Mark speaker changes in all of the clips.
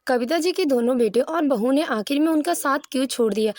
Speaker 1: कविता जी के दोनों बेटे और बहू ने आखिर में उनका साथ क्यों छोड़ दिया।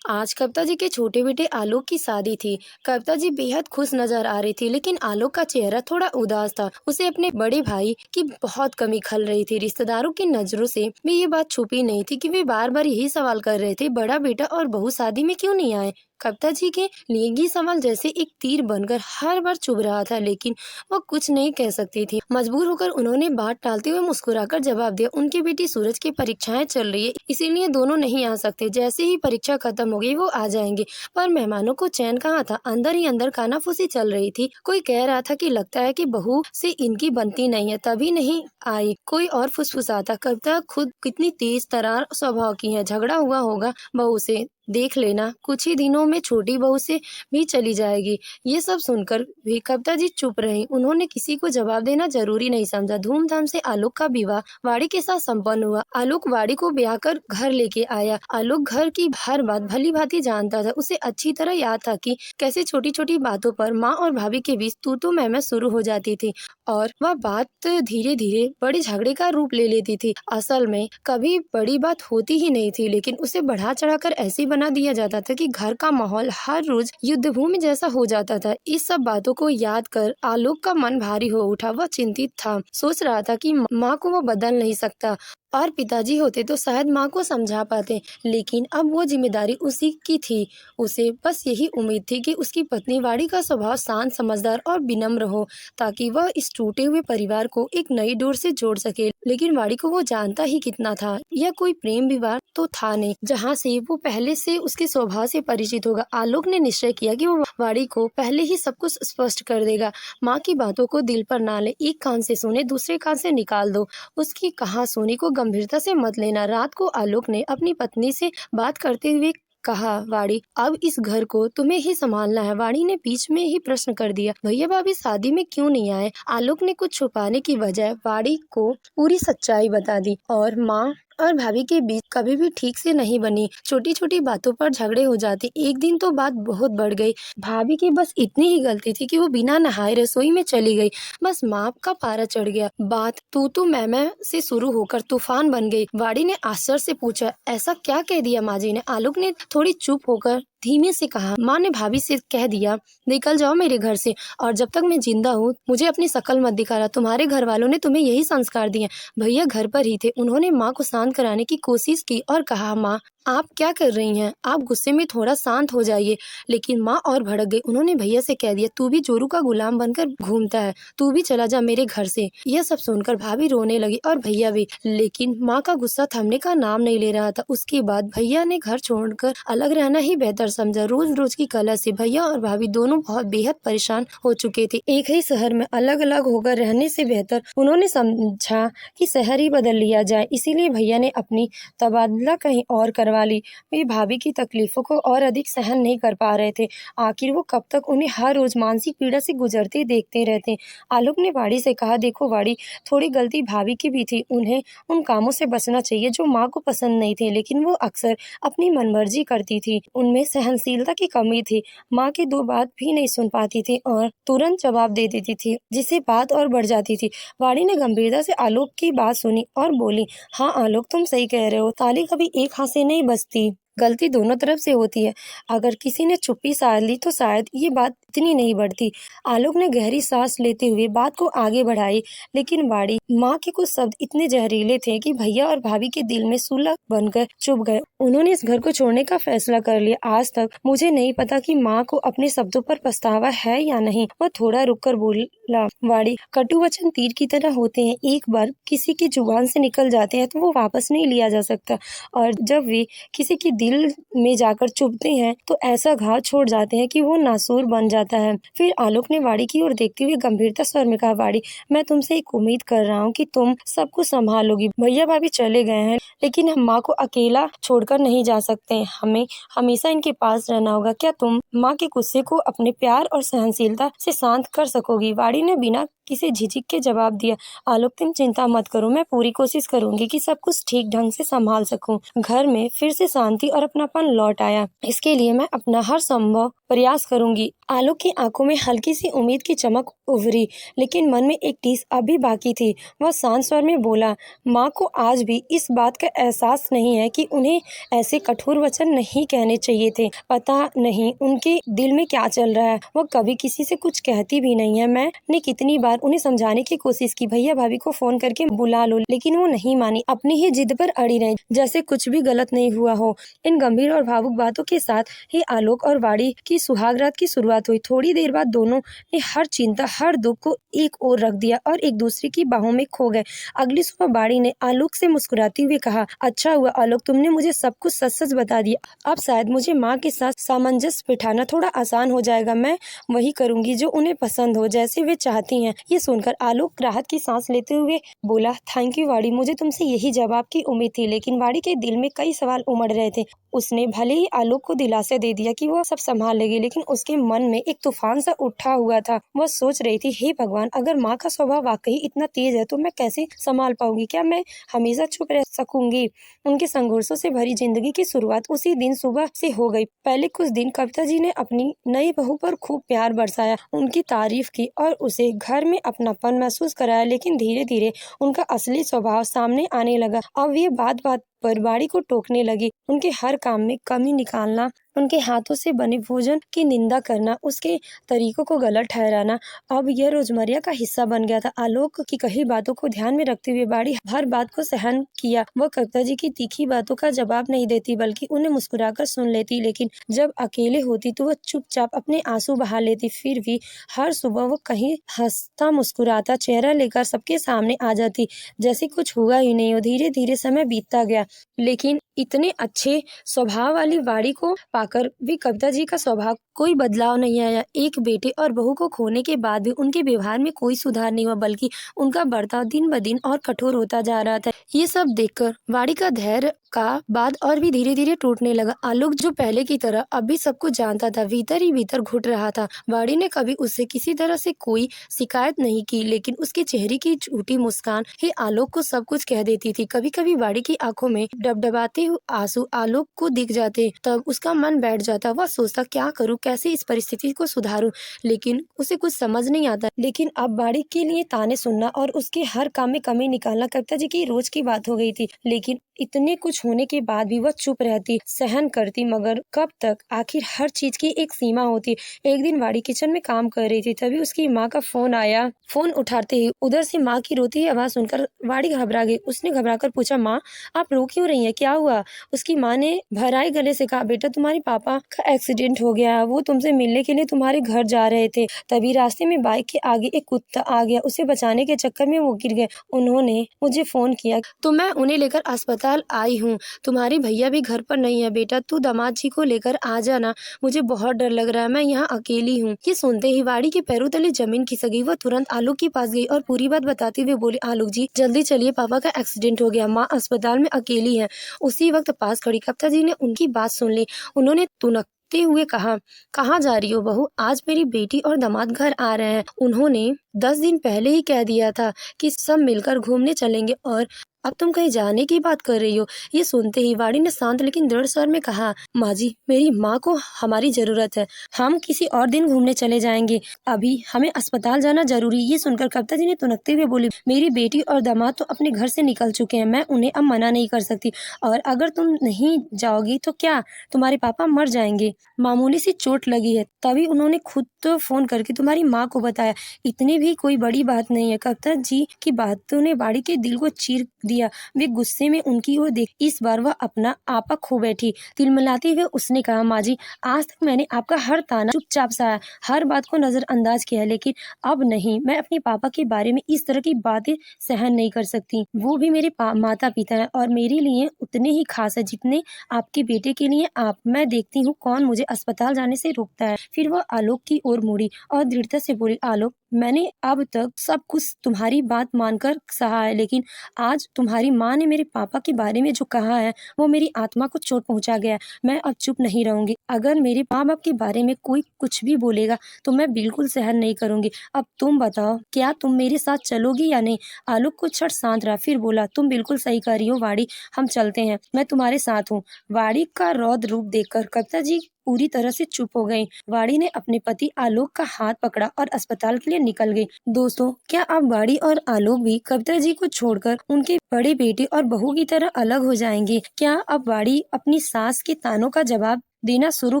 Speaker 1: आज कविता जी के छोटे बेटे आलोक की शादी थी। कविता जी बेहद खुश नजर आ रही थी, लेकिन आलोक का चेहरा थोड़ा उदास था। उसे अपने बड़े भाई की बहुत कमी खल रही थी। रिश्तेदारों की नजरों से भी ये बात छुपी नहीं थी कि वे बार बार यही सवाल कर रहे थे, बड़ा बेटा और बहू शादी में क्यों नहीं आए। कविता जी के लिए ये सवाल जैसे एक तीर बनकर हर बार चुभ रहा था, लेकिन वो कुछ नहीं कह सकती थी। मजबूर होकर उन्होंने बात टालते हुए मुस्कुराकर जवाब दिया, उनकी बेटी सूरज की परीक्षाएं चल रही है, इसीलिए दोनों नहीं आ सकते। जैसे ही परीक्षा खत्म हो गई वो आ जाएंगे। पर मेहमानों को चैन कहाँ था। अंदर ही अंदर कानाफूसी चल रही थी। कोई कह रहा था कि लगता है कि बहू से इनकी बनती नहीं है, तभी नहीं आई। कोई और फुसफुसाता, कविता खुद कितनी तेज तरार स्वभाव की है, झगड़ा हुआ होगा बहू से, देख लेना कुछ ही दिनों में छोटी बहू से भी चली जाएगी। ये सब सुनकर भी कविता जी चुप रही। उन्होंने किसी को जवाब देना जरूरी नहीं समझा। धूमधाम से आलोक का विवाह वाड़ी के साथ संपन्न हुआ। आलोक वाड़ी को ब्याह कर घर लेके आया। आलोक घर की हर बात भली भांति जानता था। उसे अच्छी तरह याद था कि कैसे छोटी छोटी बातों पर माँ और भाभी के बीच तू मैं शुरू हो जाती थी और वह बात धीरे धीरे बड़े झगड़े का रूप ले लेती थी। असल में कभी बड़ी बात होती ही नहीं थी, लेकिन उसे बढ़ा चढ़ाकर ऐसे बना दिया जाता था कि घर का माहौल हर रोज युद्ध भूमि जैसा हो जाता था। इस सब बातों को याद कर आलोक का मन भारी हो उठा। वह चिंतित था, सोच रहा था कि माँ को वो बदल नहीं सकता और पिताजी होते तो शायद माँ को समझा पाते, लेकिन अब वो जिम्मेदारी उसी की थी। उसे बस यही उम्मीद थी कि उसकी पत्नी वाड़ी का स्वभाव शांत, समझदार और विनम्र हो, ताकि वह इस टूटे हुए परिवार को एक नई डोर से जोड़ सके। लेकिन वाड़ी को वो जानता ही कितना था। यह कोई प्रेम विवाह तो था नहीं, जहाँ से वो पहले से उसके स्वभाव से परिचित होगा। आलोक ने निश्चय किया कि वो वाड़ी को पहले ही सब कुछ स्पष्ट कर देगा। माँ की बातों को दिल पर ना ले, एक कान से सुने दूसरे कान से निकाल दो। उसकी कहा सुनी को गंभीरता से मत लेना। रात को आलोक ने अपनी पत्नी से बात करते हुए कहा, वाड़ी अब इस घर को तुम्हें ही संभालना है। वाड़ी ने बीच में ही प्रश्न कर दिया, भैया भाभी शादी में क्यों नहीं आए। आलोक ने कुछ छुपाने की बजाय वाड़ी को पूरी सच्चाई बता दी और माँ और भाभी के बीच कभी भी ठीक से नहीं बनी। छोटी छोटी बातों पर झगड़े हो जाते। एक दिन तो बात बहुत बढ़ गई। भाभी की बस इतनी ही गलती थी कि वो बिना नहाए रसोई में चली गई। बस माँ का पारा चढ़ गया। बात तू मैं से शुरू होकर तूफान बन गई। वाड़ी ने आश्चर्य से पूछा, ऐसा क्या कह दिया माँ जी ने। आलोक ने थोड़ी चुप होकर धीमे से कहा, माँ ने भाभी से कह दिया निकल जाओ मेरे घर से, और जब तक मैं जिंदा हूँ मुझे अपनी शकल मत दिखाना। तुम्हारे घर वालों ने तुम्हें यही संस्कार दिए। भैया घर पर ही थे। उन्होंने माँ को शांत कराने की कोशिश की और कहा, माँ आप क्या कर रही हैं, आप गुस्से में थोड़ा शांत हो जाइए। लेकिन माँ और भड़क गई। उन्होंने भैया से कह दिया, तू भी जोरू का गुलाम बनकर घूमता है, तू भी चला जा मेरे घर से। यह सब सुनकर भाभी रोने लगी और भैया भी, लेकिन माँ का गुस्सा थमने का नाम नहीं ले रहा था। उसके बाद भैया ने घर छोड़कर अलग रहना ही बेहतर समझा। रोज रोज की कलह से भैया और भाभी दोनों बहुत बेहद परेशान हो चुके थे। एक ही शहर में अलग अलग होकर रहने से बेहतर उन्होंने समझा कि शहर ही बदल लिया जाए। इसीलिए भैया ने अपनी तबादला कहीं और करवा ली। वे भाभी की तकलीफों को और अधिक सहन नहीं कर पा रहे थे। आखिर वो कब तक उन्हें हर रोज मानसिक पीड़ा से गुजरते देखते रहते। आलोक ने वाड़ी से कहा, देखो वाड़ी, थोड़ी गलती भाभी की भी थी। उन्हें उन कामों से बचना चाहिए जो माँ को पसंद नहीं थे, लेकिन वो अक्सर अपनी मनमर्जी करती थी। उनमें सहनशीलता की कमी थी। माँ की दो बात भी नहीं सुन पाती थी और तुरंत जवाब दे देती थी, जिससे बात और बढ़ जाती थी। वाड़ी ने गंभीरता से आलोक की बात सुनी और बोली, हाँ आलोक, तुम सही कह रहे हो। ताली कभी एक हाथ से नहीं बजती, गलती दोनों तरफ से होती है। अगर किसी ने चुप्पी साध ली तो शायद ये बात इतनी नहीं बढ़ती। आलोक ने गहरी सांस लेते हुए बात को आगे बढ़ाई, लेकिन वाड़ी माँ के कुछ शब्द इतने जहरीले थे कि भैया और भाभी के दिल में सूला बनकर चुभ गए। उन्होंने इस घर को छोड़ने का फैसला कर लिया। आज तक मुझे नहीं पता कि माँ को अपने शब्दों पर पछतावा है या नहीं। वह थोड़ा रुककर बोला, वाड़ी, कटु वचन तीर की तरह होते हैं। एक बार किसी की जुबान से निकल जाते हैं तो वो वापस नहीं लिया जा सकता, और जब वे किसी की दिल में जाकर चुभते हैं तो ऐसा घाव छोड़ जाते हैं कि वो नासूर बन जाता है। फिर आलोक ने वाड़ी की ओर देखते हुए गंभीरता स्वर में कहा, वाड़ी, मैं तुमसे एक उम्मीद कर रहा हूँ कि तुम सब कुछ संभालोगी। भैया भाभी चले गए हैं, लेकिन हम माँ को अकेला छोड़कर नहीं जा सकते। हमें हमेशा इनके पास रहना होगा। क्या तुम माँ के गुस्से को अपने प्यार और सहनशीलता से शांत कर सकोगी। वाड़ी ने बिना किसी झिझक के जवाब दिया, आलोक, तुम चिंता मत करो। मैं पूरी कोशिश करूंगी कि सब कुछ ठीक ढंग से संभाल सकूं। घर में फिर से शांति और अपनापन लौट आया। इसके लिए मैं अपना हर संभव प्रयास करूंगी। आलोक की आंखों में हल्की सी उम्मीद की चमक उभरी, लेकिन मन में एक टीस अभी बाकी थी। वह शांत स्वर में बोला, माँ को आज भी इस बात का एहसास नहीं है कि उन्हें ऐसे कठोर वचन नहीं कहने चाहिए थे। पता नहीं उनके दिल में क्या चल रहा है। वह कभी किसी से कुछ कहती भी नहीं है। मैंने कितनी बार उन्हें समझाने की कोशिश की, भैया भाभी को फोन करके बुला लो, लेकिन वो नहीं मानी, अपनी ही जिद पर अड़ी रही, जैसे कुछ भी गलत नहीं हुआ हो। इन गंभीर और भावुक बातों के साथ ही आलोक और वाड़ी की सुहाग रात की शुरुआत हुई। थोड़ी देर बाद दोनों ने हर चिंता, हर दुख को एक ओर रख दिया और एक दूसरे की बाहों में खो गए। अगली सुबह वाड़ी ने आलोक से मुस्कुराते हुए कहा, अच्छा हुआ आलोक, तुमने मुझे सब कुछ सच सच बता दिया। अब शायद मुझे माँ के साथ सामंजस्य बिठाना थोड़ा आसान हो जाएगा। मैं वही करूंगी जो उन्हें पसंद हो, जैसे वे चाहती हैं। ये सुनकर आलोक राहत की सांस लेते हुए बोला, थैंक यू वाड़ी, मुझे तुमसे यही जवाब की उम्मीद थी। लेकिन वाड़ी के दिल में कई सवाल उमड़ रहे थे। उसने भले ही आलोक को दिलासा दे दिया कि वह सब संभाल लेगी, लेकिन उसके मन में एक तूफान सा उठा हुआ था। वह सोच रही थी, हे भगवान, अगर माँ का स्वभाव वाकई इतना तेज है तो मैं कैसे संभाल पाऊंगी? क्या मैं हमेशा चुप रह सकूंगी? उनके संघर्षों से भरी जिंदगी की शुरुआत उसी दिन सुबह से हो गई। पहले कुछ दिन कविता जी ने अपनी नई बहू पर खूब प्यार बरसाया, उनकी तारीफ की और उसे घर में अपनापन महसूस कराया। लेकिन धीरे धीरे उनका असली स्वभाव सामने आने लगा। अब ये बात बात पर वाड़ी को टोकने लगी, उनके हर काम में कमी निकालना, उनके हाथों से बने भोजन की निंदा करना, उसके तरीकों को गलत ठहराना अब यह रोजमर्रा का हिस्सा बन गया था। आलोक की कही बातों को ध्यान में रखते हुए वाड़ी हर बात को सहन किया। वह कविता जी की तीखी बातों का जवाब नहीं देती, बल्कि उन्हें मुस्कुराकर सुन लेती। लेकिन जब अकेले होती तो वह चुपचाप अपने आंसू बहा लेती। फिर भी हर सुबह वो कहीं हंसता मुस्कुराता चेहरा लेकर सबके सामने आ जाती, जैसे कुछ हुआ ही नहीं हो। धीरे धीरे समय बीतता गया, लेकिन इतने अच्छे स्वभाव वाली वाड़ी को पाकर भी कविता जी का स्वभाव कोई बदलाव नहीं आया। एक बेटे और बहू को खोने के बाद भी उनके व्यवहार में कोई सुधार नहीं हुआ, बल्कि उनका बर्ताव दिन ब दिन और कठोर होता जा रहा था। ये सब देखकर वाड़ी का धैर्य का बात और भी धीरे धीरे टूटने लगा। आलोक जो पहले की तरह अब भी सब कुछ जानता था, भीतर ही भीतर घुट रहा था। वाड़ी ने कभी उससे किसी तरह से कोई शिकायत नहीं की, लेकिन उसके चेहरे की झूठी मुस्कान ही आलोक को सब कुछ कह देती थी। कभी कभी वाड़ी की आंखों में डबडबाते हुए आंसू आलोक को दिख जाते, तब उसका मन बैठ जाता। वह सोचता, क्या करूं, कैसे इस परिस्थिति को सुधारूं, लेकिन उसे कुछ समझ नहीं आता। लेकिन अब वाड़ी के लिए ताने सुनना और उसके हर काम में कमी निकालना कविता जी की रोज की बात हो गई थी। लेकिन इतने कुछ होने के बाद भी वह चुप रहती, सहन करती, मगर कब तक? आखिर हर चीज की एक सीमा होती। एक दिन वाड़ी किचन में काम कर रही थी, तभी उसकी माँ का फोन आया। फोन उठाते ही उधर से माँ की रोती हुई आवाज सुनकर वाड़ी घबरा गई। उसने घबराकर पूछा, माँ आप रो क्यों रही हैं, क्या हुआ? उसकी माँ ने भराए गले से कहा, बेटा तुम्हारे पापा का एक्सीडेंट हो गया, वो तुमसे मिलने के लिए तुम्हारे घर जा रहे थे, तभी रास्ते में बाइक के आगे एक कुत्ता आ गया, उसे बचाने के चक्कर में वो गिर गए। उन्होंने मुझे फोन किया तो मैं उन्हें लेकर अस्पताल आई हूँ। तुम्हारे भैया भी घर पर नहीं है, बेटा तू दामाद जी को लेकर आ जाना, मुझे बहुत डर लग रहा है, मैं यहाँ अकेली हूँ। ये सुनते ही वाड़ी के पैरों तले जमीन खिसक गई। वह तुरंत आलोक के पास गई और पूरी बात बताते हुए बोली, आलोक जी जल्दी चलिए, पापा का एक्सीडेंट हो गया, माँ अस्पताल में अकेली है। उसी वक्त पास खड़ी कविता जी ने उनकी बात सुन ली। उन्होंने तुनकते हुए कहा, कहाँ जा रही हो बहू? आज मेरी बेटी और दामाद घर आ रहे हैं। उन्होंने 10 दिन पहले ही कह दिया था कि सब मिलकर घूमने चलेंगे, और अब तुम कहीं जाने की बात कर रही हो। ये सुनते ही वाड़ी ने शांत लेकिन दृढ़ स्वर में कहा, माँ जी मेरी माँ को हमारी जरूरत है, हम किसी और दिन घूमने चले जाएंगे, अभी हमें अस्पताल जाना जरूरी। ये सुनकर कविता जी ने तुनकते हुए बोली, मेरी बेटी और दामाद तो अपने घर से निकल चुके हैं, मैं उन्हें अब मना नहीं कर सकती, और अगर तुम नहीं जाओगी तो क्या तुम्हारे पापा मर जाएंगे, मामूली सी चोट लगी है, तभी उन्होंने खुद तो फोन करके तुम्हारी माँ को बताया, इतनी भी कोई बड़ी बात नहीं है। कविता जी की बातों ने वाड़ी के दिल को चीर दिया। वे गुस्से में उनकी ओर देख, इस बार वह अपना आपा खो बैठी। तिलमिलाते हुए उसने कहा, माँ जी आज तक मैंने आपका हर ताना चुपचाप सहा, हर बात को नजरअंदाज किया, लेकिन अब नहीं, मैं अपने पापा के बारे में इस तरह की बातें सहन नहीं कर सकती। वो भी मेरे माता पिता है और मेरे लिए उतने ही खास है जितने आपके बेटे के लिए आप। मैं देखती हूँ कौन मुझे अस्पताल जाने से रोकता है। फिर वह आलोक की ओर मुड़ी और दृढ़ता से बोली, आलोक मैंने अब तक सब कुछ तुम्हारी बात मानकर सहा है, लेकिन आज तुम्हारी माँ ने मेरे पापा के बारे में जो कहा है वो मेरी आत्मा को चोट पहुंचा गया। मैं अब चुप नहीं रहूंगी। अगर मेरे माँ बाप के बारे में कोई कुछ भी बोलेगा तो मैं बिल्कुल सहन नहीं करूंगी। अब तुम बताओ, क्या तुम मेरे साथ चलोगी या नहीं? आलोक कुछ क्षण शांत रहा, फिर बोला, तुम बिल्कुल सही कह रही हो वाड़ी, हम चलते हैं, मैं तुम्हारे साथ हूँ। वाड़ी का रौद्र रूप देखकर कविता जी पूरी तरह से चुप हो गई। वाड़ी ने अपने पति आलोक का हाथ पकड़ा और अस्पताल के लिए निकल गई। दोस्तों, क्या अब वाड़ी और आलोक भी कविता जी को छोड़कर उनके बड़े बेटे और बहू की तरह अलग हो जाएंगे? क्या अब वाड़ी अपनी सास के तानों का जवाब देना शुरू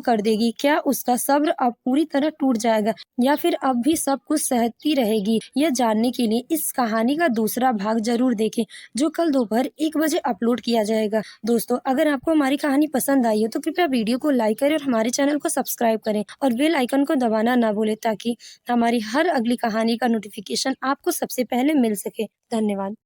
Speaker 1: कर देगी? क्या उसका सब्र अब पूरी तरह टूट जाएगा या फिर अब भी सब कुछ सहती रहेगी? यह जानने के लिए इस कहानी का दूसरा भाग जरूर देखें, जो कल दोपहर 1 बजे अपलोड किया जाएगा। दोस्तों, अगर आपको हमारी कहानी पसंद आई हो तो कृपया वीडियो को लाइक करें और हमारे चैनल को सब्सक्राइब करें और बेल आइकन को दबाना ना भूलें, ताकि हमारी हर अगली कहानी का नोटिफिकेशन आपको सबसे पहले मिल सके। धन्यवाद।